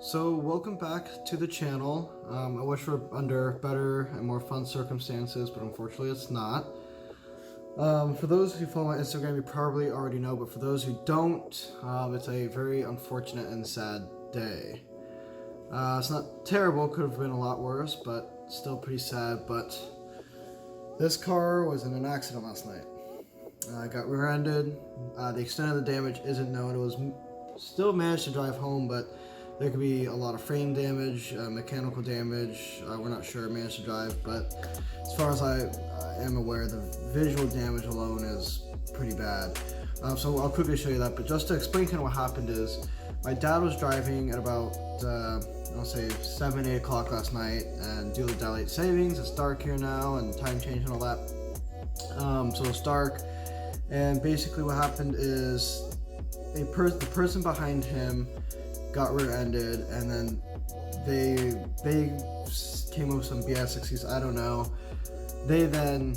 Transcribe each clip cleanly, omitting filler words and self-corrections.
So welcome back to the channel. I wish we were under better and more fun circumstances, but unfortunately it's not. For those who follow my Instagram, you probably already know, but for those who don't, it's a very unfortunate and sad day. It's not terrible, could have been a lot worse, but still pretty sad. But this car was in an accident last night. Got rear-ended. The extent of the damage isn't known. It was still managed to drive home, but there could be a lot of frame damage, mechanical damage. We're not sure it managed to drive, but as far as I am aware, the visual damage alone is pretty bad. So I'll quickly show you that, but just to explain kind of what happened is, my dad was driving at about, I'll say 7, 8 o'clock last night, and due to daylight savings, it's dark here now, and time change and all that. So it's dark, and basically what happened is, the person behind him got rear-ended, and then they came up with some BS excuse, I don't know. They then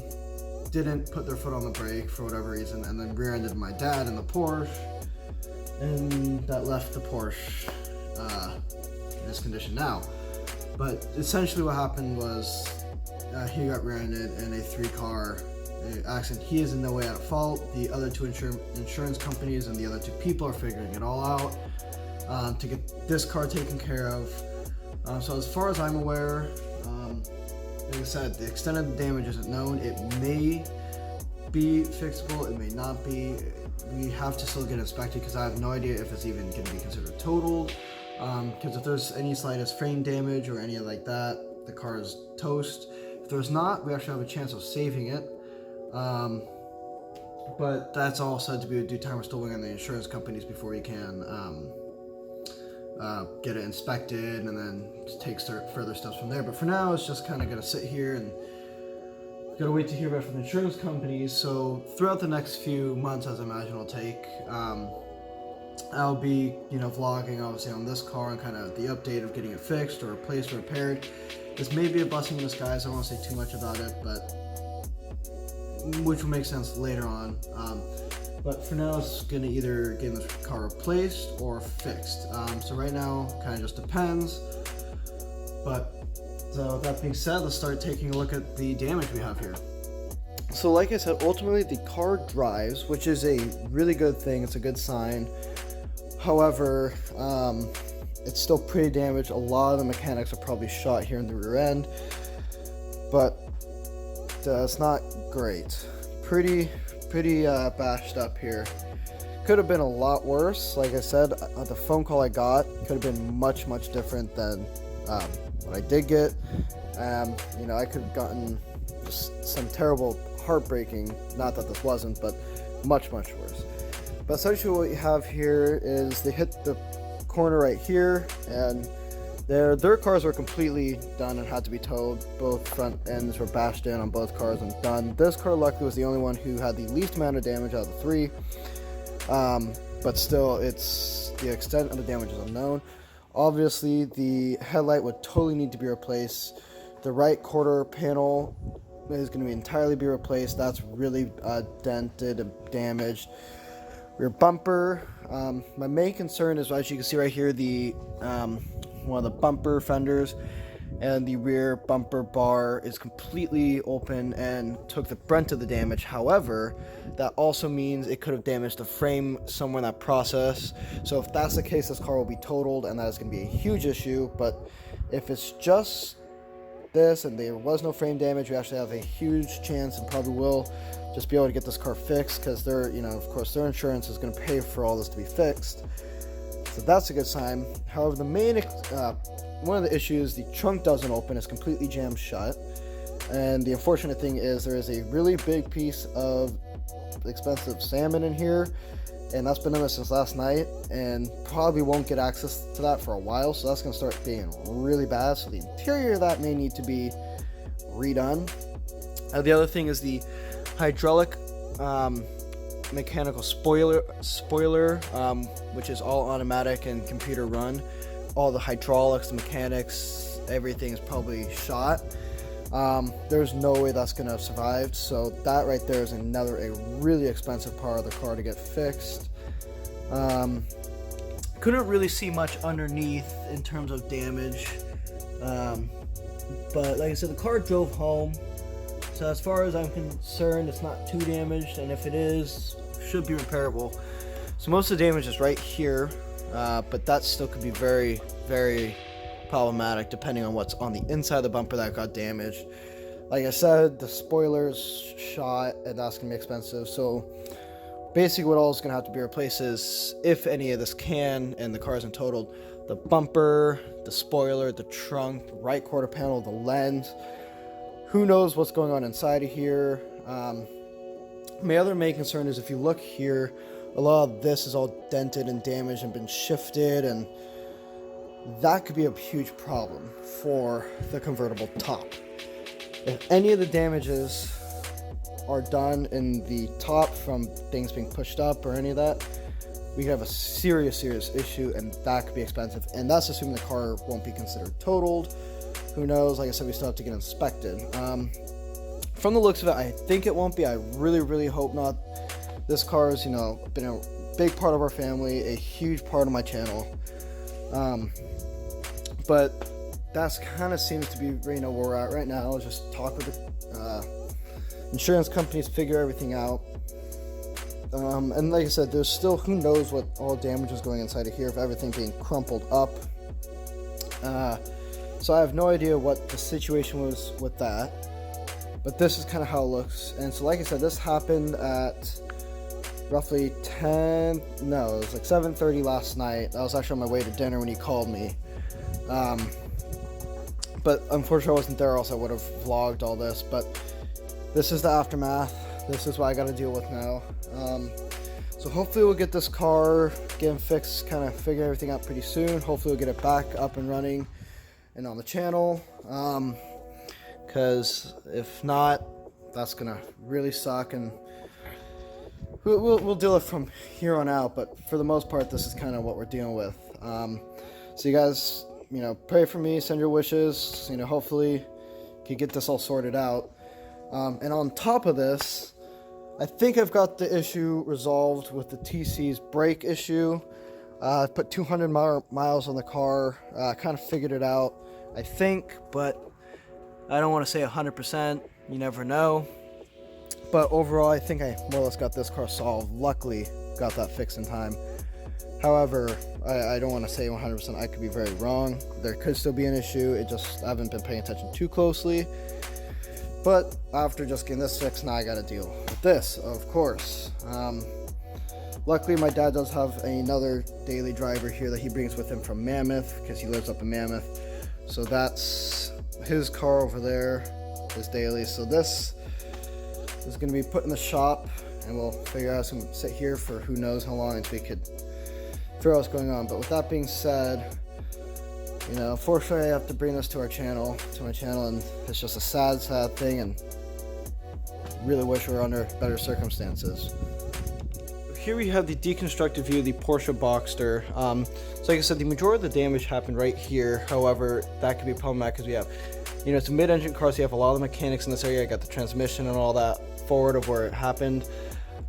didn't put their foot on the brake for whatever reason, and then rear-ended my dad in the Porsche, and that left the Porsche in this condition now. But essentially what happened was he got rear-ended in a 3-car accident. He is in no way at fault. The other 2 insurance companies and the other 2 people are figuring it all out to get this car taken care of. So as far as I'm aware, like I said, the extent of the damage isn't known. It may be fixable, it may not be. We have to still get inspected because I have no idea if it's even going to be considered totaled. Because if there's any slightest frame damage or any like that, the car is toast. If there's not, we actually have a chance of saving it. But that's all said to be a due time. We're still waiting on the insurance companies before we can get it inspected and then take further steps from there. But for now, it's just kind of gonna sit here and gotta wait to hear back from the insurance companies. So throughout the next few months, as I imagine it'll take, I'll be, vlogging obviously on this car and kind of the update of getting it fixed or replaced or repaired. This may be a blessing in disguise. I don't want to say too much about it, but which will make sense later on. But for now, it's gonna either get this car replaced or fixed. So right now, kind of just depends. But so with that being said, let's start taking a look at the damage we have here. So like I said, ultimately the car drives, which is a really good thing. It's a good sign. However, it's still pretty damaged. A lot of the mechanics are probably shot here in the rear end, but it's not great. Pretty bashed up here. Could have been a lot worse. Like I said, the phone call I got could have been much different than what I did get. I could have gotten just some terrible, heartbreaking, not that this wasn't, but much worse. But essentially what you have here is they hit the corner right here, and their cars were completely done and had to be towed. Both front ends were bashed in on both cars and done. This car luckily was the only one who had the least amount of damage out of the 3. But still, the extent of the damage is unknown. Obviously, the headlight would totally need to be replaced. The right quarter panel is going to be entirely be replaced. That's really dented and damaged. Rear bumper. My main concern is, as you can see right here, the one of the bumper fenders and the rear bumper bar is completely open and took the brunt of the damage. However, that also means it could have damaged the frame somewhere in that process. So if that's the case, this car will be totaled, and that is going to be a huge issue. But if it's just this and there was no frame damage, we actually have a huge chance, and probably will just be able to get this car fixed, because of course their insurance is going to pay for all this to be fixed. So that's a good sign. However, the main one of the issues, the trunk doesn't open, it's completely jammed shut. And the unfortunate thing is there is a really big piece of expensive salmon in here, and that's been in there since last night, and probably won't get access to that for a while. So that's going to start being really bad. So the interior of that may need to be redone. The other thing is the hydraulic mechanical spoiler, which is all automatic and computer run. All the hydraulics, the mechanics, everything is probably shot. There's no way that's gonna have survived. So that right there is a really expensive part of the car to get fixed. couldn't really see much underneath in terms of damage. But like I said, the car drove home. So as far as I'm concerned, it's not too damaged, and if it is, should be repairable. So most of the damage is right here, but that still could be very, very problematic depending on what's on the inside of the bumper that got damaged. Like I said, the spoiler's shot, and that's gonna be expensive. So basically what all is gonna have to be replaced is, if any of this can, and the car isn't totaled, the bumper, the spoiler, the trunk, the right quarter panel, the lens. Who knows what's going on inside of here. My other main concern is, if you look here, a lot of this is all dented and damaged and been shifted, and that could be a huge problem for the convertible top. If any of the damages are done in the top from things being pushed up or any of that, we could have a serious issue, and that could be expensive. And that's assuming the car won't be considered totaled. Who knows? Like I said, we still have to get inspected. From the looks of it, I think it won't be. I really hope not. This car has, been a big part of our family, a huge part of my channel. But that's kind of seems to be, where we're at right now. Let's just talk with the insurance companies, figure everything out. And like I said, there's still, who knows what all damage is going inside of here, if everything being crumpled up. So I have no idea what the situation was with that, but this is kind of how it looks. And so like I said, this happened at roughly it was like 7:30 last night. I was actually on my way to dinner when he called me. But unfortunately I wasn't there, or else I would have vlogged all this. But this is the aftermath. This is what I got to deal with now. So hopefully we'll get this car, get him fixed, kind of figure everything out pretty soon. Hopefully we'll get it back up and running and on the channel. Because if not, that's gonna really suck, and we'll deal it from here on out. But for the most part, this is kind of what we're dealing with. So you guys, pray for me, send your wishes. Hopefully can get this all sorted out. And on top of this, I think I've got the issue resolved with the TC's brake issue. I put 200 miles on the car, kind of figured it out, I think, but I don't want to say 100%, you never know. But overall, I think I more or less got this car solved. Luckily, got that fixed in time. However, I don't want to say 100%, I could be very wrong. There could still be an issue, I haven't been paying attention too closely. But after just getting this fixed, now I got to deal with this, of course. Luckily, my dad does have another daily driver here that he brings with him from Mammoth, because he lives up in Mammoth. So that's his car over there, his daily. So this is going to be put in the shop, and we'll figure out some sit here for who knows how long until we could figure out what's going on. But with that being said, unfortunately I have to bring this to my channel, and it's just a sad thing, and really wish we were under better circumstances. Here we have the deconstructed view of the Porsche Boxster. So like I said, the majority of the damage happened right here. However, that could be problematic because we have, it's a mid-engine car, so you have a lot of the mechanics in this area. I got the transmission and all that forward of where it happened.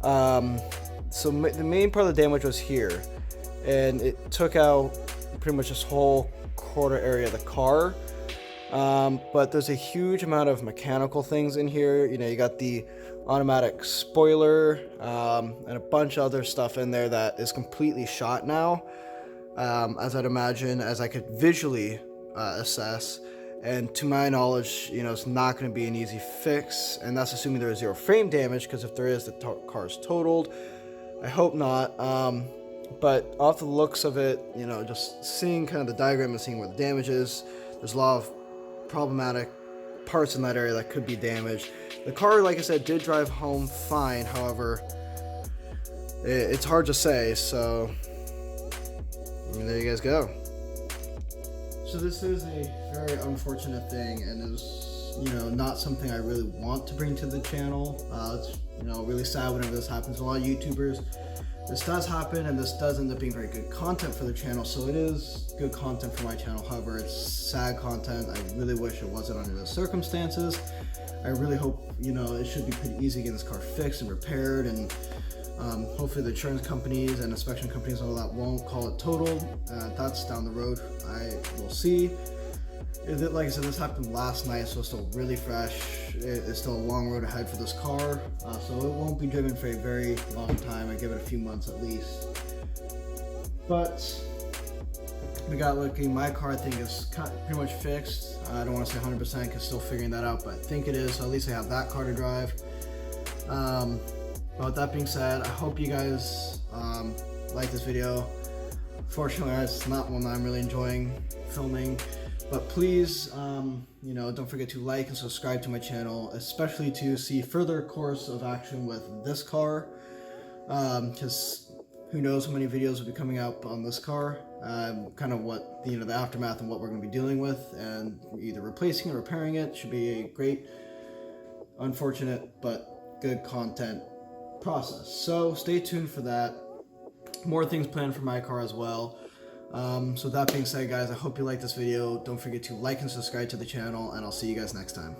So the main part of the damage was here, and it took out pretty much this whole quarter area of the car. But there's a huge amount of mechanical things in here. You got the automatic spoiler, and a bunch of other stuff in there that is completely shot now, as I'd imagine, as I could visually assess. And to my knowledge, it's not going to be an easy fix, and that's assuming there is zero frame damage, because if there is, the car's totaled. I hope not. But off the looks of it, just seeing kind of the diagram and seeing where the damage is, there's a lot of problematic parts in that area that could be damaged. The car, like I said, did drive home fine. However, it's hard to say, so there you guys go. So this is a very unfortunate thing, and it was, not something I really want to bring to the channel. It's, really sad whenever this happens. A lot of YouTubers, this does happen, and this does end up being very good content for the channel, so it is good content for my channel. However, it's sad content. I really wish it wasn't under the circumstances. I really hope, it should be pretty easy to get this car fixed and repaired, and Hopefully the insurance companies and inspection companies and all that won't call it totaled. That's down the road. I will see. Like I said, this happened last night, so it's still really fresh. It's still a long road ahead for this car, so it won't be driven for a very long time. I give it a few months at least. But we got lucky. My car, I think, is pretty much fixed. I don't want to say 100% because still figuring that out, but I think it is. So at least I have that car to drive. But with that being said, I hope you guys like this video. Fortunately, it's not one that I'm really enjoying filming. But please, don't forget to like and subscribe to my channel, especially to see further course of action with this car. Because who knows how many videos will be coming out on this car. Kind of what, the aftermath and what we're going to be dealing with, and either replacing or repairing it. Should be a great, unfortunate, but good content process. So stay tuned for that. More things planned for my car as well. So that being said, guys, I hope you like this video. Don't forget to like and subscribe to the channel, and I'll see you guys next time.